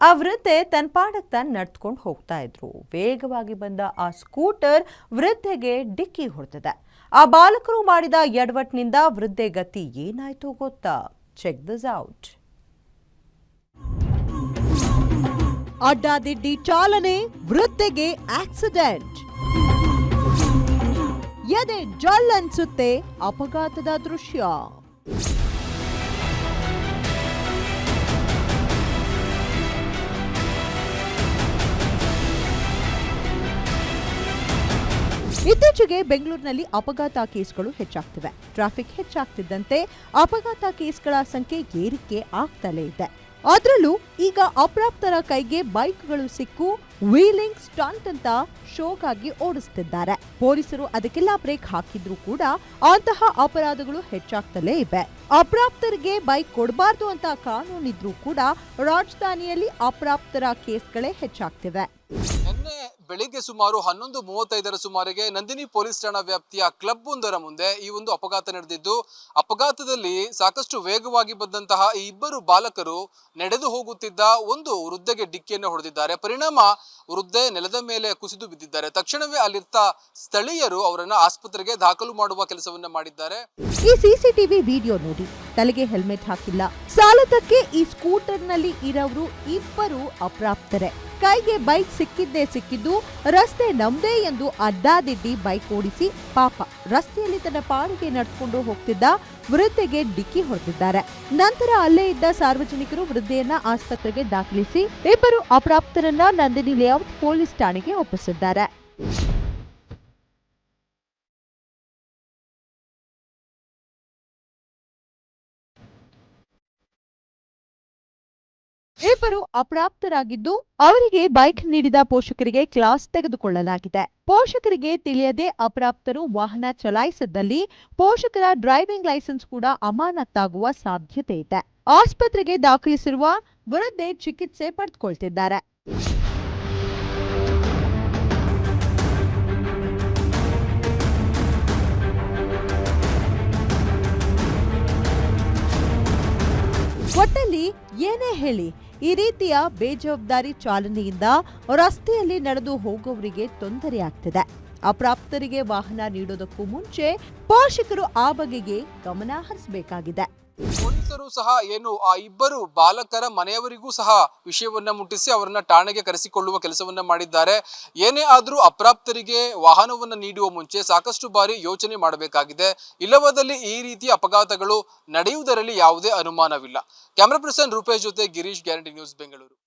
ಆ ವೃದ್ಧೆ ತನ್ನ ಪಾಡಕ್ಕೆ ತಾನು ನಡ್ಕೊಂಡು ಹೋಗ್ತಾ ಇದ್ರು. ವೇಗವಾಗಿ ಬಂದ ಆ ಸ್ಕೂಟರ್ ವೃದ್ಧೆಗೆ ಡಿಕ್ಕಿ ಹೊಡೆದಿದೆ. ಆ ಬಾಲಕರು ಮಾಡಿದ ಎಡವಟ್ಟಿನಿಂದ ವೃದ್ಧೆ ಗತಿ ಏನಾಯ್ತು ಗೊತ್ತಾ? Check this out. ಅಡ್ಡಾದಿಡ್ಡಿ ಚಾಲನೆ, ವೃದ್ಧೆಗೆ ಆಕ್ಸಿಡೆಂಟ್. ಎದೆ ಜಲ್ ಅನ್ಸುತ್ತೆ ಅಪಘಾತದ ದೃಶ್ಯ. ಇತ್ತೀಚೆಗೆ ಬೆಂಗಳೂರಿನಲ್ಲಿ ಅಪಘಾತ ಕೇಸ್ಗಳು ಹೆಚ್ಚಾಗ್ತಿವೆ. ಟ್ರಾಫಿಕ್ ಹೆಚ್ಚಾಗ್ತಿದ್ದಂತೆ ಅಪಘಾತ ಕೇಸ್ಗಳ ಸಂಖ್ಯೆ ಏರಿಕೆ ಆಗ್ತಲೇ ಇದೆ. ಅದರಲ್ಲೂ ಈಗ ಅಪ್ರಾಪ್ತರ ಕೈಗೆ ಬೈಕ್ಗಳು ಸಿಕ್ಕು ವೀಲಿಂಗ್ ಸ್ಟಂಟ್ ಅಂತ ಶೋಗಾಗಿ ಓಡಿಸ್ತಿದ್ದಾರೆ. ಪೊಲೀಸರು ಅದಕ್ಕೆಲ್ಲ ಬ್ರೇಕ್ ಹಾಕಿದ್ರು ಕೂಡ ಅಂತಹ ಅಪರಾಧಗಳು ಹೆಚ್ಚಾಗ್ತಲೇ ಇವೆ. ಅಪ್ರಾಪ್ತರಿಗೆ ಬೈಕ್ ಕೊಡಬಾರ್ದು ಅಂತ ಕಾನೂನಿದ್ರೂ ಕೂಡ ರಾಜಧಾನಿಯಲ್ಲಿ ಅಪ್ರಾಪ್ತರ ಕೇಸ್ಗಳೇ ಹೆಚ್ಚಾಗ್ತಿವೆ. ನಿನ್ನೆ ಬೆಳಿಗ್ಗೆ ಸುಮಾರು 11:35ರ ಸುಮಾರಿಗೆ ನಂದಿನಿ ಪೊಲೀಸ್ ಠಾಣಾ ವ್ಯಾಪ್ತಿಯ ಕ್ಲಬ್ ಒಂದರ ಮುಂದೆ ಈ ಒಂದು ಅಪಘಾತ ನಡೆದಿದ್ದು, ಅಪಘಾತದಲ್ಲಿ ಸಾಕಷ್ಟು ವೇಗವಾಗಿ ಬಂದಂತಹ ಈ ಇಬ್ಬರು ಬಾಲಕರು ನಡೆದು ಹೋಗುತ್ತಿದ್ದ ಒಂದು ವೃದ್ಧೆಗೆ ಡಿಕ್ಕಿಯನ್ನು ಹೊಡೆದಿದ್ದಾರೆ. ಪರಿಣಾಮ ವೃದ್ಧೆ ನೆಲದ ಮೇಲೆ ಕುಸಿದು ಬಿದ್ದಿದ್ದಾರೆ. ತಕ್ಷಣವೇ ಅಲ್ಲಿರ್ತ ಸ್ಥಳೀಯರು ಅವರನ್ನ ಆಸ್ಪತ್ರೆಗೆ ದಾಖಲು ಮಾಡುವ ಕೆಲಸವನ್ನ ಮಾಡಿದ್ದಾರೆ. ಈ ಸಿಸಿಟಿವಿ ವಿಡಿಯೋ ನೋಡಿ. ತಲೆಗೆ ಹೆಲ್ಮೆಟ್ ಹಾಕಿಲ್ಲ. ಸಾಲದಕ್ಕೆ ಈ ಸ್ಕೂಟರ್ ನಲ್ಲಿ ಇರೋರು ಇಬ್ಬರು ಅಪ್ರಾಪ್ತರೆ. ಕೈಗೆ ಬೈಕ್ ಸಿಕ್ಕಿದ್ದು ರಸ್ತೆ ನಮ್ದೇ ಎಂದು ಅಡ್ಡಾದಿಡ್ಡಿ ಬೈಕ್ ಓಡಿಸಿ ಪಾಪ ರಸ್ತೆಯಲ್ಲಿ ತನ್ನ ಪಾಡಿಗೆ ನಡ್ಕೊಂಡು ಹೋಗ್ತಿದ್ದ ವೃದ್ಧೆಗೆ ಡಿಕ್ಕಿ ಹೊಡೆದಿದ್ದಾರೆ. ನಂತರ ಅಲ್ಲೇ ಇದ್ದ ಸಾರ್ವಜನಿಕರು ವೃದ್ಧೆಯನ್ನ ಆಸ್ಪತ್ರೆಗೆ ದಾಖಲಿಸಿ ಇಬ್ಬರು ಅಪ್ರಾಪ್ತರನ್ನ ನಂದಿನಿ ಲೇಔಟ್ ಪೊಲೀಸ್ ಠಾಣೆಗೆ ಒಪ್ಪಿಸಿದ್ದಾರೆ. ಇಬ್ಬರು ಅಪ್ರಾಪ್ತರಾಗಿದ್ದು ಅವರಿಗೆ ಬೈಕ್ ನೀಡಿದ ಪೋಷಕರಿಗೆ ಕ್ಲಾಸ್ ತೆಗೆದುಕೊಳ್ಳಲಾಗಿದೆ. ಪೋಷಕರಿಗೆ ತಿಳಿಯದೆ ಅಪ್ರಾಪ್ತರು ವಾಹನ ಚಲಾಯಿಸಿದ್ದಲ್ಲಿ ಪೋಷಕರ ಡ್ರೈವಿಂಗ್ ಲೈಸೆನ್ಸ್ ಕೂಡ ಅಮಾನತ್ತಾಗುವ ಸಾಧ್ಯತೆ ಇದೆ. ಆಸ್ಪತ್ರೆಗೆ ದಾಖಲಿಸಿರುವ ವೃದ್ಧೆ ಚಿಕಿತ್ಸೆ ಪಡೆದುಕೊಳ್ತಿದ್ದಾರೆ. ಒಟ್ಟಲ್ಲಿ ಏನೇ ಹೇಳಿ, ಈ ರೀತಿಯ ಬೇಜವಾಬ್ದಾರಿ ಚಾಲನೆಯಿಂದ ರಸ್ತೆಯಲ್ಲಿ ನಡೆದು ಹೋಗುವವರಿಗೆ ತೊಂದರೆ ಆಗ್ತಿದೆ. ಅಪ್ರಾಪ್ತರಿಗೆ ವಾಹನ ನೀಡೋದಕ್ಕೂ ಮುಂಚೆ ಪೋಷಕರು ಆ ಬಗೆಗೆ ಗಮನ ಹರಿಸಬೇಕಾಗಿದೆ. ಪೊಲೀಸರು ಸಹ ಆ ಇಬ್ಬರು ಬಾಲಕರ ಮನೆಯವರಿಗೂ ಸಹ ವಿಷಯವನ್ನ ಮುಟ್ಟಿಸಿ ಅವರನ್ನ ಠಾಣೆಗೆ ಕರೆಸಿಕೊಳ್ಳುವ ಕೆಲಸವನ್ನ ಮಾಡಿದ್ದಾರೆ. ಏನೇ ಆದ್ರೂ ಅಪ್ರಾಪ್ತರಿಗೆ ವಾಹನವನ್ನ ನೀಡುವ ಮುಂಚೆ ಸಾಕಷ್ಟು ಬಾರಿ ಯೋಚನೆ ಮಾಡಬೇಕಾಗಿದೆ. ಇಲ್ಲವಾದಲ್ಲಿ ಈ ರೀತಿಯ ಅಪಘಾತಗಳು ನಡೆಯುವುದರಲ್ಲಿ ಯಾವುದೇ ಅನುಮಾನವಿಲ್ಲ. ಕ್ಯಾಮರಾ ಪರ್ಸನ್ ರೂಪೇಶ್ ಜೊತೆ ಗಿರೀಶ್, ಗ್ಯಾರಂಟಿ ನ್ಯೂಸ್, ಬೆಂಗಳೂರು.